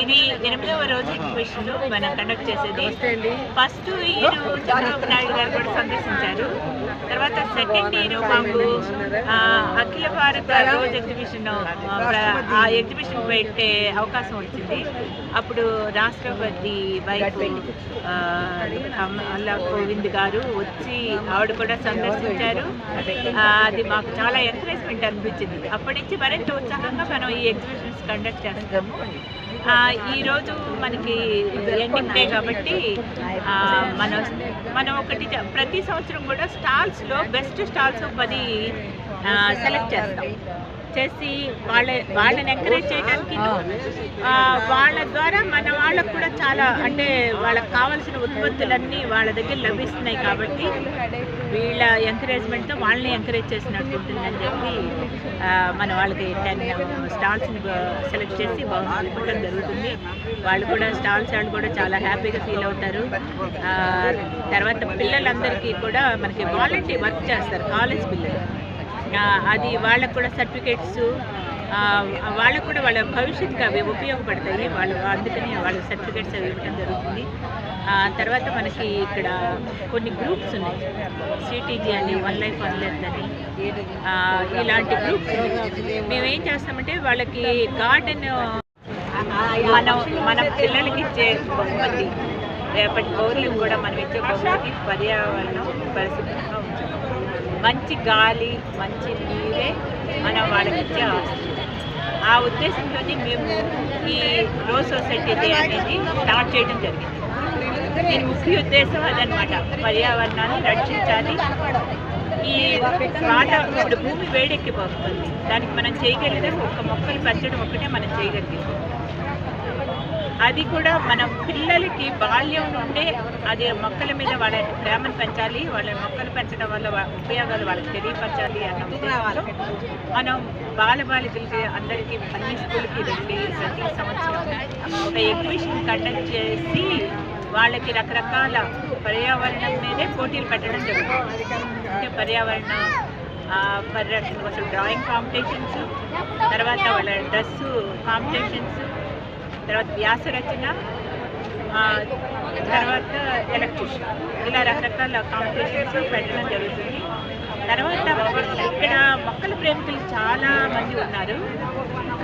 ఇది 8వ రోజు ఎగ్జిబిషన్ మనం కండక్ట్ చేసేది. ఫస్ట్ ఇయర్ చంద్రబాబు నాయుడు గారు కూడా సందర్శించారు. తర్వాత సెకండ్ ఇయర్ మాకు అఖిల భారత రోజు ఎగ్జిబిషన్ ఆ ఎగ్జిబిషన్ పెట్టే అవకాశం వచ్చింది. అప్పుడు రాష్ట్రపతి వైపు అల్లా కోవింద్ గారు వచ్చి ఆవిడ కూడా సందర్శించారు. అది మాకు చాలా ఎంకరేజ్మెంట్ అనిపించింది. అప్పటి నుంచి మరింత ఉత్సాహంగా మనం ఈ ఎగ్జిబిషన్స్ కండక్ట్ చేస్తాము. ఈరోజు మనకి ఎండింగ్ డే కాబట్టి మనం ఒకటి ప్రతి సంవత్సరం కూడా స్టాల్స్లో బెస్ట్ స్టాల్స్ 10 సెలెక్ట్ చేసి వాళ్ళని ఎంకరేజ్ చేయడానికి వాళ్ళ ద్వారా మన వాళ్ళకు కూడా చాలా అంటే వాళ్ళకి కావాల్సిన ఉత్పత్తులన్నీ వాళ్ళ దగ్గర లభిస్తున్నాయి కాబట్టి వీళ్ళ ఎంకరేజ్మెంట్తో వాళ్ళని ఎంకరేజ్ చేసినట్టు ఉంటుందని చెప్పి మన వాళ్ళకి 10 స్టాల్స్ని సెలెక్ట్ చేసి ఇవ్వడం జరుగుతుంది. వాళ్ళు కూడా స్టాల్స్ వాళ్ళు కూడా చాలా హ్యాపీగా ఫీల్ అవుతారు. తర్వాత పిల్లలందరికీ కూడా మనకి వాలంటీర్ వర్క్ చేస్తారు కాలేజ్ పిల్లలు. అది వాళ్ళకు కూడా సర్టిఫికేట్స్ వాళ్ళకు కూడా వాళ్ళ భవిష్యత్తుకి అవి ఉపయోగపడతాయి. అందుకని వాళ్ళకి సర్టిఫికేట్స్ అవి ఇవ్వడం జరుగుతుంది. తర్వాత మనకి ఇక్కడ కొన్ని గ్రూప్స్ ఉన్నాయి. సిటీజీ అని, వన్ లైఫ్ వన్ లెర్న్ అని, ఇలాంటి గ్రూప్స్ మేమేం చేస్తామంటే వాళ్ళకి గార్డెన్ మన పిల్లలకి ఇచ్చే బహుమతి రేపటి పౌరులకు కూడా మనం ఇచ్చే బహుమతి పర్యావరణం పరిశుభ్రంగా ఉంచుతాం. మంచి గాలి, మంచి నీరే మనం వాళ్ళకి ఇచ్చే ఆస్తి. ఆ ఉద్దేశంతో మేము ఈ రోజ్ సొసైటీ డే అనేది స్టార్ట్ చేయడం జరిగింది. దీని ముఖ్య ఉద్దేశం అదనమాట, పర్యావరణాన్ని రక్షించాలి. ఈ ఇప్పుడు భూమి వేడెక్కిపోతుంది, దానికి మనం చేయగలిగితే ఒక్క మొక్కలు పెంచడం ఒక్కటే మనం చేయగలిగింది. అది కూడా మనం పిల్లలకి బాల్యం నుండే అది మొక్కల మీద వాళ్ళ ప్రేమను పెంచాలి, వాళ్ళ మొక్కలు పెంచడం వల్ల ఉపయోగాలు వాళ్ళకి తెలియపరచాలి అన్న ఉద్దేశంతో మనం బాలబాలికలకి అందరికీ అన్ని స్కూల్కి వెళ్ళి ప్రతి సంవత్సరం ఒక ఎగ్జిబిషన్ కండక్ట్ చేసి వాళ్ళకి రకరకాల పర్యావరణం మీదే పోటీలు పెట్టడం జరుగుతుంది. అంటే పర్యావరణ పరిరక్షణ కోసం డ్రాయింగ్ కాంపిటీషన్స్, తర్వాత వాళ్ళ డ్రెస్సు కాంపిటీషన్స్, తర్వాత వ్యాస రచన, తర్వాత ఎలక్ట్రిషన్, ఇలా రకరకాల కాంపిటీషన్స్ పెట్టడం జరుగుతుంది. తర్వాత ఇక్కడ మొక్కల ప్రేమికులు చాలా మంది ఉన్నారు,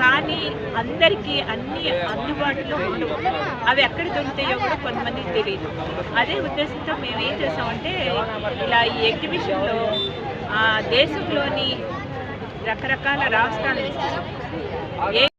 కానీ అందరికీ అన్నీ అందుబాటులో ఉండవు. అవి ఎక్కడ దొరుకుతాయో కూడా కొంతమందికి తెలియదు. అదే ఉద్దేశంతో మేము ఏం చేసామంటే ఇలా ఈ ఎగ్జిబిషన్లో దేశంలోని రకరకాల రాష్ట్రాల నుంచి